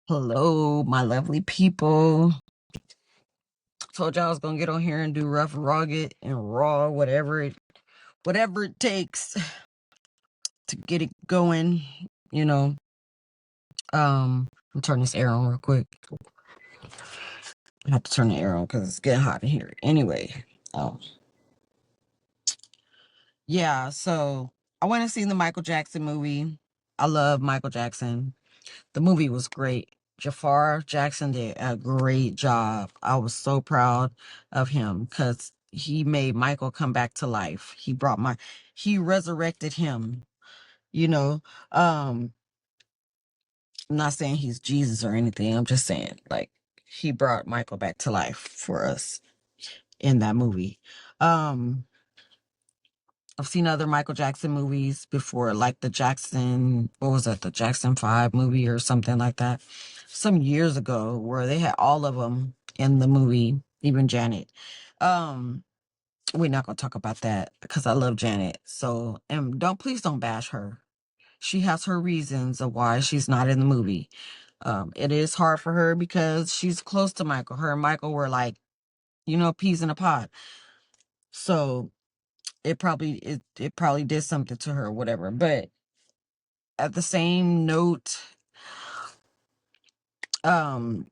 Hello, my lovely people. Told y'all I was gonna get on here and do rough, rugged, and raw, whatever it takes to get it going. You know, I'll turn this air on real quick. I have to turn the air on because it's getting hot in here. Anyway, um, yeah. So I went and seen the Michael Jackson movie. I love Michael Jackson. The movie was great. Jafar Jackson did a great job. I was so proud of him because he made Michael come back to life. He resurrected him, you know. I'm not saying he's Jesus or anything. I'm just saying, like, he brought Michael back to life for us in that movie. Um, I've seen other Michael Jackson movies before, like what was that, the Jackson 5 movie or something like that, some years ago, where they had all of them in the movie, even Janet. Um, we're not gonna talk about that because I love Janet. So, and please don't bash her. She has her reasons of why she's not in the movie. It is hard for her because she's close to Michael. Her and Michael were like, peas in a pod. So it probably did something to her or whatever. But at the same note, um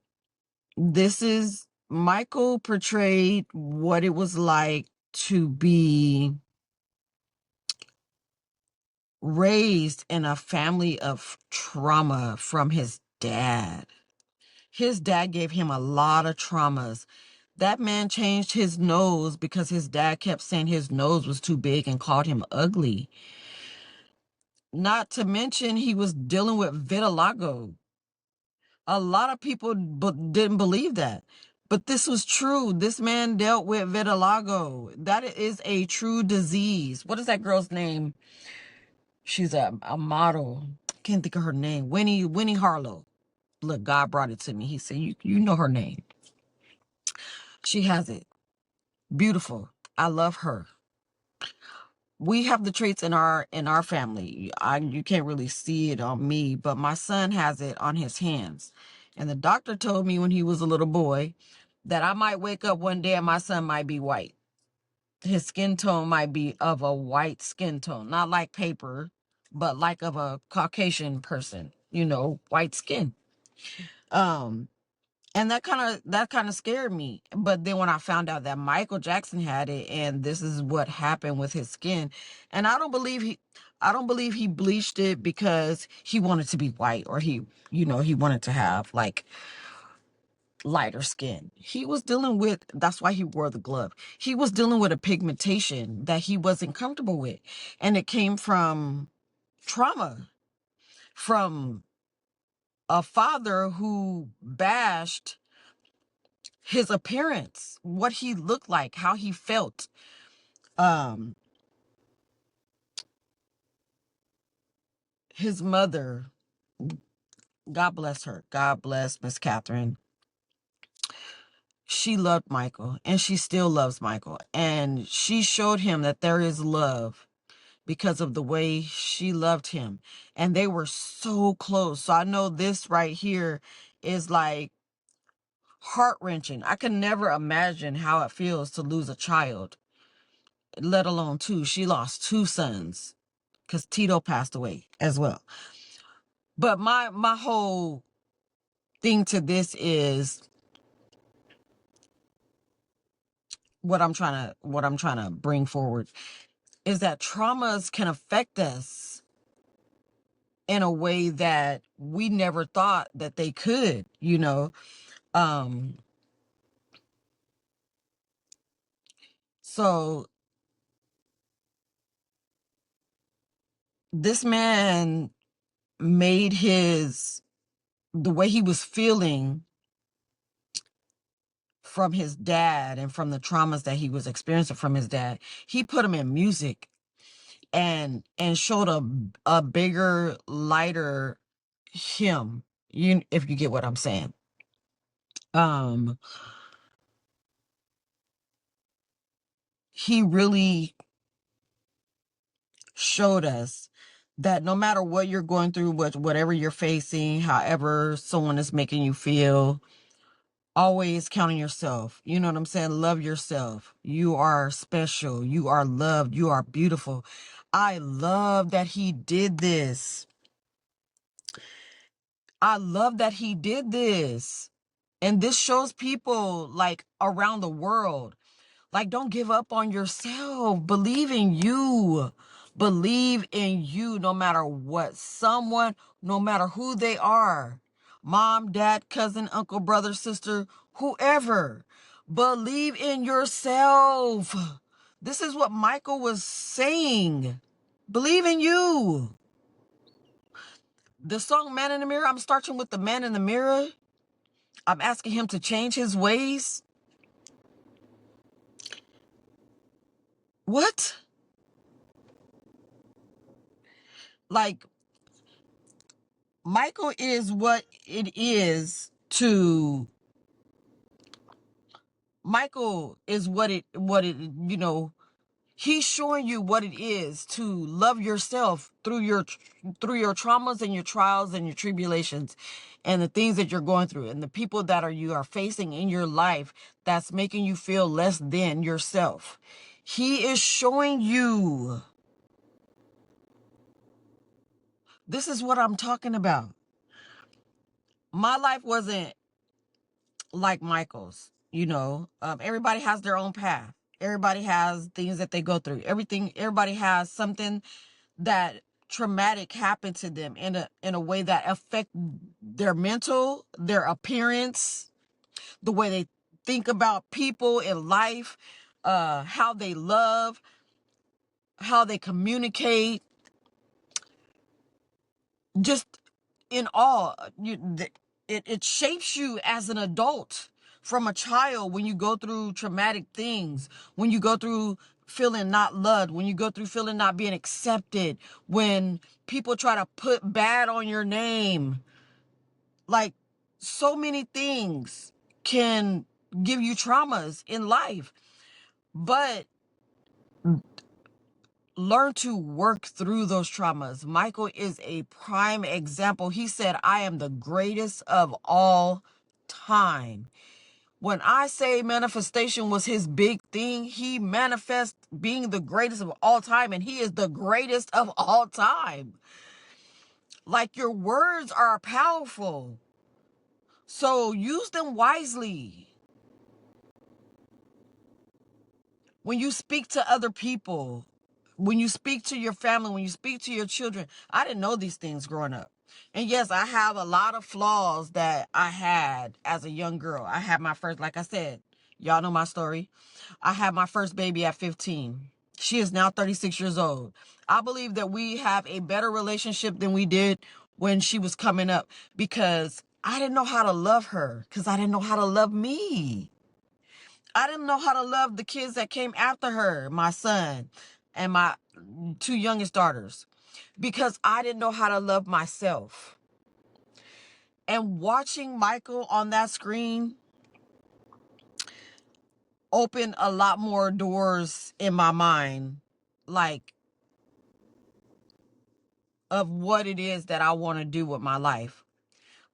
this is Michael portrayed what it was like to be raised in a family of trauma from his dad. His dad gave him a lot of traumas. That man changed his nose because his dad kept saying his nose was too big and called him ugly. Not to mention he was dealing with vitiligo. A lot of people didn't believe that. But this was true. This man dealt with vitiligo. That is a true disease. What is that girl's name? She's a model. Can't think of her name. Winnie Harlow. Look, God brought it to me. He said, you know her name. She has it. Beautiful. I love her. We have the traits in our family. You can't really see it on me, but my son has it on his hands. And the doctor told me when he was a little boy that I might wake up one day and my son might be white. His skin tone might be of a white skin tone, not like paper, but like of a Caucasian person, white skin. Um, and that kind of scared me. But then when I found out that Michael Jackson had it and this is what happened with his skin, and I don't believe he bleached it because he wanted to be white or he wanted to have like lighter skin. He was dealing with, that's why he wore the glove. He was dealing with a pigmentation that he wasn't comfortable with. And it came from trauma, from a father who bashed his appearance, what he looked like, how he felt. Um, his mother, God bless her. God bless Miss Catherine. She loved Michael and she still loves Michael. And she showed him that there is love because of the way she loved him. And they were so close. So I know this right here is like heart-wrenching. I can never imagine how it feels to lose a child, let alone two. She lost two sons because Tito passed away as well. But my whole thing to this is what I'm trying to bring forward is that traumas can affect us in a way that we never thought that they could. Um, so this man made the way he was feeling from his dad and from the traumas that he was experiencing from his dad, he put them in music and showed a bigger, lighter him. If you get what I'm saying. Um, he really showed us that no matter what you're going through, whatever you're facing, however someone is making you feel, always count on yourself. You know what I'm saying? Love yourself. You are special. You are loved. You are beautiful. I love that he did this. I love that he did this. And this shows people like around the world, like, don't give up on yourself. Believe in you. Believe in you no matter what. Someone, no matter who they are. Mom, dad, cousin, uncle, brother, sister, whoever. Believe in yourself. This is what Michael was saying. Believe in you. The song Man in the Mirror, I'm starting with the man in the mirror. I'm asking him to change his ways. What? Like, Michael is what it is to Michael is he's showing you what it is to love yourself through your traumas and your trials and your tribulations and the things that you're going through and the people that you are facing in your life that's making you feel less than yourself. He is showing you. This is what I'm talking about. My life wasn't like Michael's, everybody has their own path. Everybody has things that they go through. Everybody has something that traumatic happened to them in a way that affect their mental, their appearance, the way they think about people in life, how they love, how they communicate, just in all. It shapes you as an adult from a child when you go through traumatic things, when you go through feeling not loved, when you go through feeling not being accepted, when people try to put bad on your name. Like, so many things can give you traumas in life, but learn to work through those traumas. Michael is a prime example. He said, I am the greatest of all time. When I say manifestation was his big thing, he manifests being the greatest of all time, and he is the greatest of all time. Like, your words are powerful, so use them wisely. When you speak to other people, when you speak to your family, when you speak to your children. I didn't know these things growing up. And yes, I have a lot of flaws that I had as a young girl. I had my first, like I said, y'all know my story. I had my first baby at 15. She is now 36 years old. I believe that we have a better relationship than we did when she was coming up, because I didn't know how to love her, because I didn't know how to love me. I didn't know how to love the kids that came after her, my son and my two youngest daughters, because I didn't know how to love myself. And watching Michael on that screen opened a lot more doors in my mind, like, of what it is that I want to do with my life.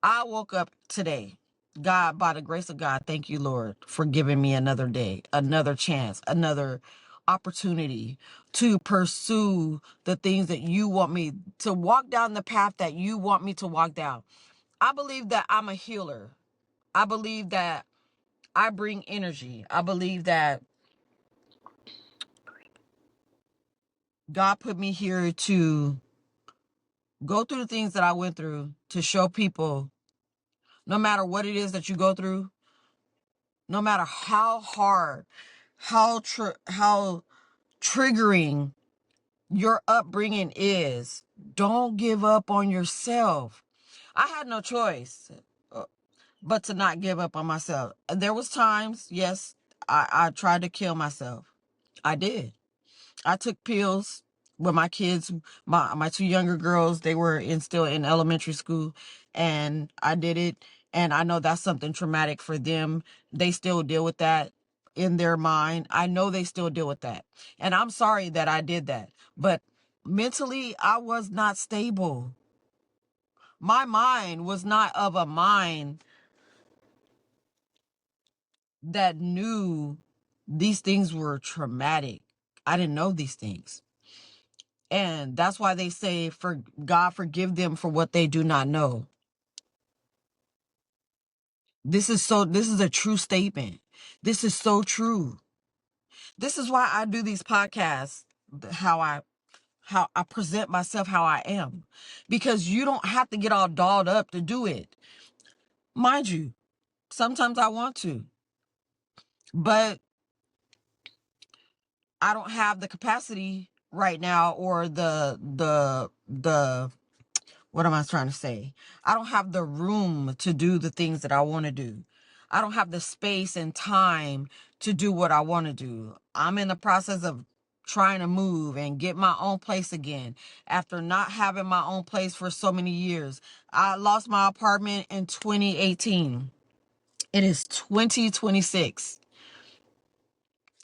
I woke up today. God, by the grace of God, thank you, Lord, for giving me another day, another chance, another opportunity to pursue the things that you want me to walk down, the path that you want me to walk down. I believe that I'm a healer. I believe that I bring energy. I believe that God put me here to go through the things that I went through, to show people no matter what it is that you go through, no matter how hard, how triggering your upbringing is, don't give up on yourself. I had no choice but to not give up on myself. There was times, yes, I tried to kill myself. I did. I took pills with my kids, my two younger girls. They were still in elementary school, and I did it. And I know that's something traumatic for them. They still deal with that in their mind. I know they still deal with that. And I'm sorry that I did that. But Mentally, I was not stable. My mind was not of a mind that knew these things were traumatic. I didn't know these things. And that's why they say, for God forgive them for what they do not know. This is a true statement. This is so true. This is why I do these podcasts, how I present myself, how I am. Because you don't have to get all dolled up to do it. Mind you, sometimes I want to, but I don't have the capacity right now, or the what am I trying to say? I don't have the room to do the things that I want to do. I don't have the space and time to do what I want to do. I'm in the process of trying to move and get my own place again after not having my own place for so many years. I lost my apartment in 2018. It is 2026,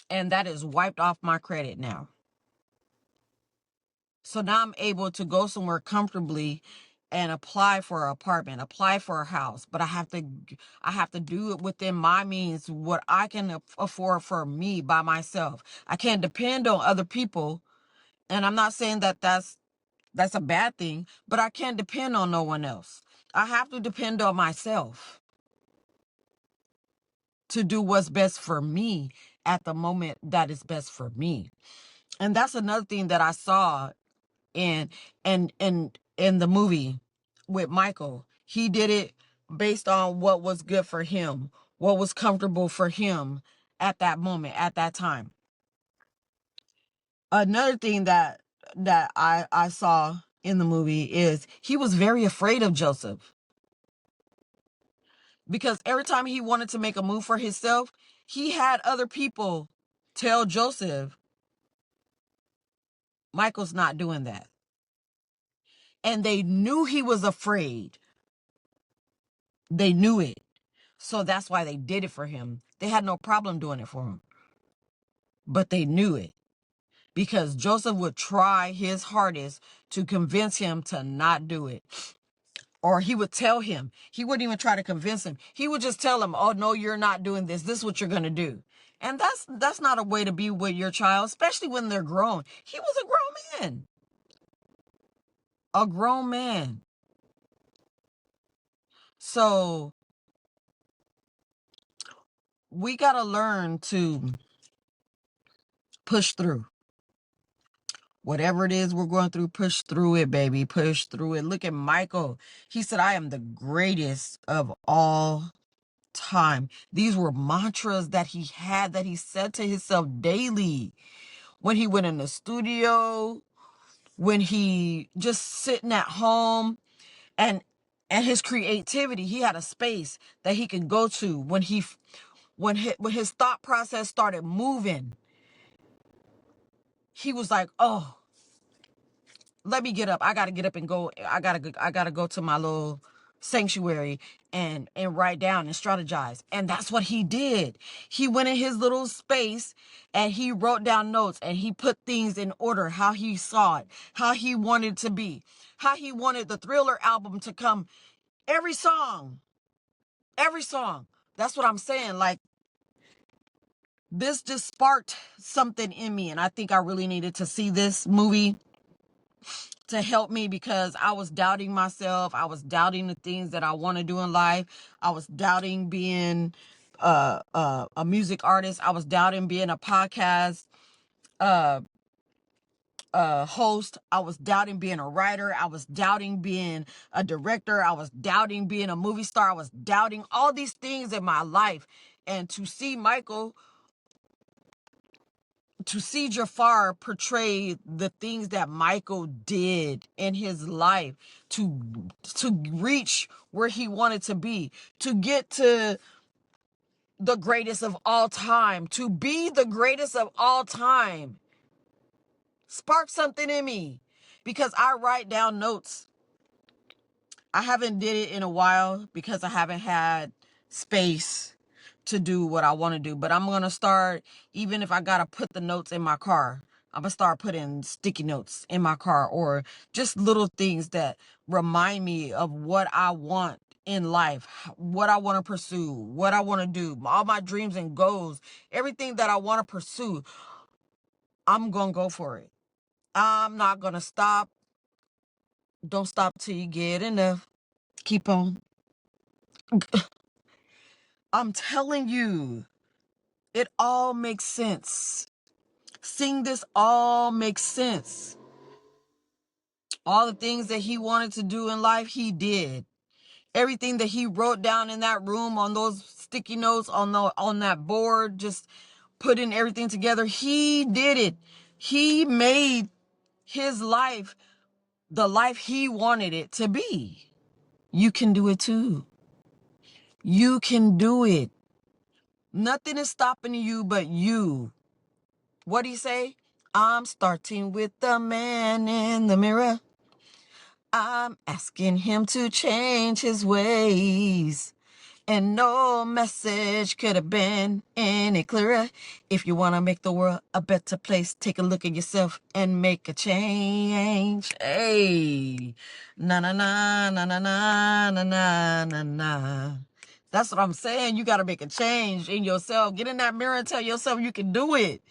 and that is wiped off my credit now. So now I'm able to go somewhere comfortably and apply for an apartment, apply for a house, but I have to do it within my means, what I can afford for me by myself. I can't depend on other people, and I'm not saying that that's a bad thing, but I can't depend on no one else. I have to depend on myself to do what's best for me at the moment that is best for me. And that's another thing that I saw in in the movie with Michael. He did it based on what was good for him, what was comfortable for him at that moment, at that time. Another thing that I saw in the movie is he was very afraid of Joseph, because every time he wanted to make a move for himself, he had other people tell Joseph, Michael's not doing that. And they knew he was afraid. They knew it. So that's why they did it for him. They had no problem doing it for him. But they knew it, because Joseph would try his hardest to convince him to not do it. Or he would tell him. He wouldn't even try to convince him. He would just tell him, oh, no, you're not doing this. This is what you're going to do. And that's not a way to be with your child, especially when they're grown. He was a grown man. A grown man. So we got to learn to push through. Whatever it is we're going through, push through it, baby. Push through it. Look at Michael. He said, I am the greatest of all time. These were mantras that he had, that he said to himself daily. When he went in the studio, when he just sitting at home, and his creativity, he had a space that he could go to when his thought process started moving. He was like, oh, let me get up. I gotta get up and go. I gotta go to my little sanctuary and write down and strategize. And that's what he did. He went in his little space and he wrote down notes, and he put things in order, how he saw it, how he wanted it to be, how he wanted the Thriller album to come. Every song. That's what I'm saying. Like, this just sparked something in me, and I think I really needed to see this movie to help me, because I was doubting myself. I was doubting the things that I want to do in life. I was doubting being a music artist. I was doubting being a podcast uh, host. I was doubting being a writer. I was doubting being a director. I was doubting being a movie star. I was doubting all these things in my life. And to see Jafar portray the things that Michael did in his life to reach where he wanted to be, to get to the greatest of all time, to be the greatest of all time, sparked something in me, because I write down notes. I haven't did it in a while because I haven't had space to do what I want to do, but I'm going to start, even if I got to put the notes in my car. I'm gonna start putting sticky notes in my car, or just little things that remind me of what I want in life, what I want to pursue, what I want to do, all my dreams and goals, everything that I want to pursue. I'm gonna go for it. I'm not gonna stop. Don't stop till you get enough. Keep on. I'm telling you, it all makes sense. Seeing this all makes sense. All the things that he wanted to do in life, he did. Everything that he wrote down in that room on those sticky notes on that board, just putting everything together, he did it. He made his life the life he wanted it to be. You can do it too. You can do it. Nothing is stopping you but you. What do you say? I'm starting with the man in the mirror. I'm asking him to change his ways. And no message could have been any clearer. If you want to make the world a better place, take a look at yourself and make a change. Hey, na na na na na na na na na na. That's what I'm saying. You got to make a change in yourself. Get in that mirror and tell yourself you can do it.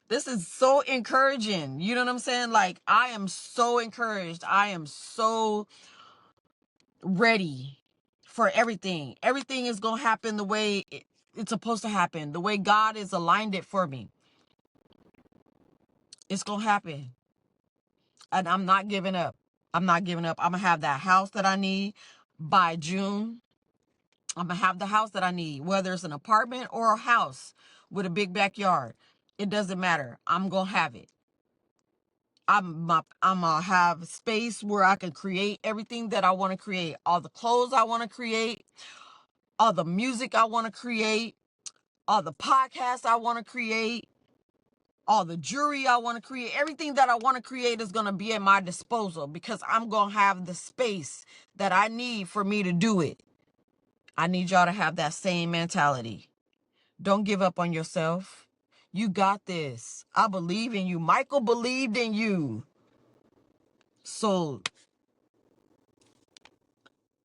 This is so encouraging. You know what I'm saying? Like, I am so encouraged. I am so ready for everything. Everything is going to happen the way it's supposed to happen. The way God has aligned it for me. It's going to happen. And I'm not giving up. I'm not giving up. I'm going to have that house that I need by June. I'm going to have the house that I need, whether it's an apartment or a house with a big backyard. It doesn't matter. I'm going to have it. I'm gonna have space where I can create everything that I want to create. All the clothes I want to create, all the music I want to create, all the podcasts I want to create, all the jewelry I want to create. Everything that I want to create is going to be at my disposal because I'm going to have the space that I need for me to do it. I need y'all to have that same mentality. Don't give up on yourself. You got this. I believe in you. Michael believed in you. So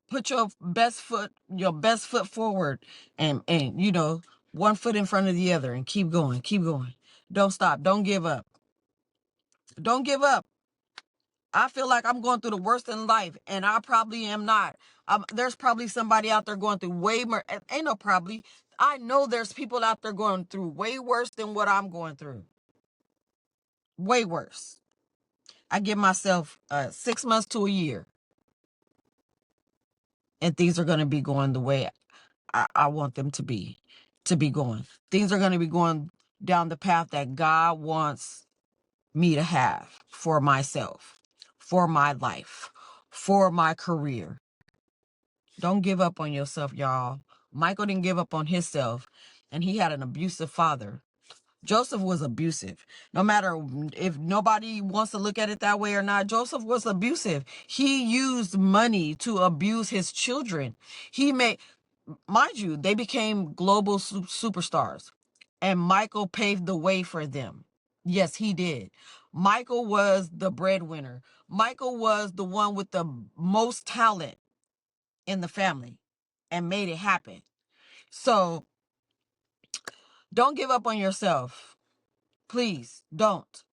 put your best foot forward, and you know, one foot in front of the other, and keep going. Don't stop. Don't give up. Don't give up. I feel like I'm going through the worst in life, and I probably am not. There's probably somebody out there going through way more. Ain't no probably. I know there's people out there going through way worse than what I'm going through. Way worse. I give myself 6 months to a year, and things are going to be going the way I want them to be going. Things are going to be going down the path that God wants me to have for myself, for my life, for my career. Don't give up on yourself, y'all. Michael didn't give up on himself, and he had an abusive father. Joseph was abusive. No matter if nobody wants to look at it that way or not, Joseph was abusive. He used money to abuse his children. Mind you, they became global superstars, and Michael paved the way for them. Yes, he did. Michael was the breadwinner. Michael was the one with the most talent in the family and made it happen. So don't give up on yourself. Please don't.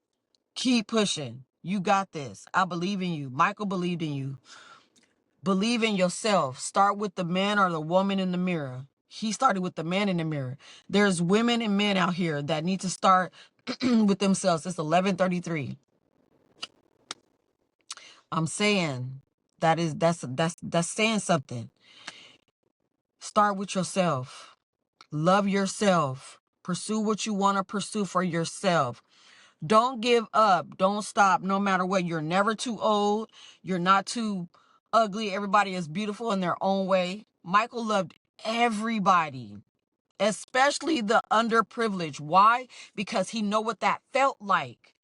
Keep pushing. You got this. I believe in you. Michael believed in you. Believe in yourself. Start with the man or the woman in the mirror. He started with the man in the mirror. There's women and men out here that need to start with themselves. It's 11:33. I'm saying that's saying something. Start with yourself. Love yourself. Pursue what you want to pursue for yourself. Don't give up. Don't stop. No matter what. You're never too old. You're not too ugly. Everybody is beautiful in their own way. Michael loved everybody, especially the underprivileged. Why? Because he know what that felt like.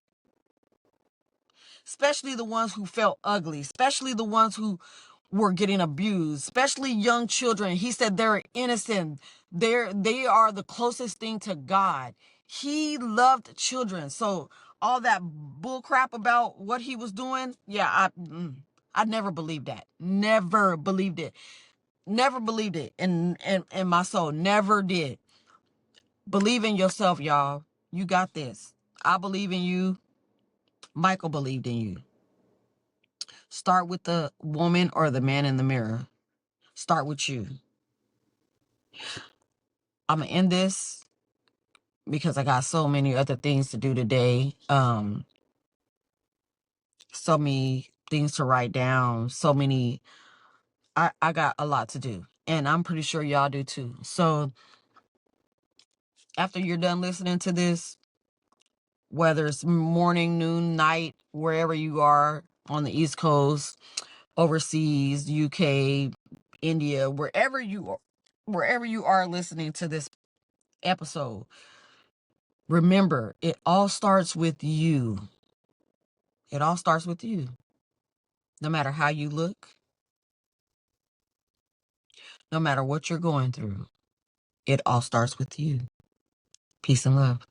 Especially the ones who felt ugly. Especially the ones who were getting abused. Especially young children. He said they're innocent. They are the closest thing to God. He loved children. So all that bull crap about what he was doing, yeah, I never believed that. Never believed it. Never believed it in my soul. Never did. Believe in yourself, y'all. You got this. I believe in you. Michael believed in you. Start with the woman or the man in the mirror. Start with you. I'm going to end this because I got so many other things to do today. So many things to write down. So many. I got a lot to do. And I'm pretty sure y'all do too. So after you're done listening to this, whether it's morning, noon, night, wherever you are on the East Coast, overseas, UK, India, wherever you are listening to this episode, remember, it all starts with you. It all starts with you. No matter how you look, no matter what you're going through, it all starts with you. Peace and love.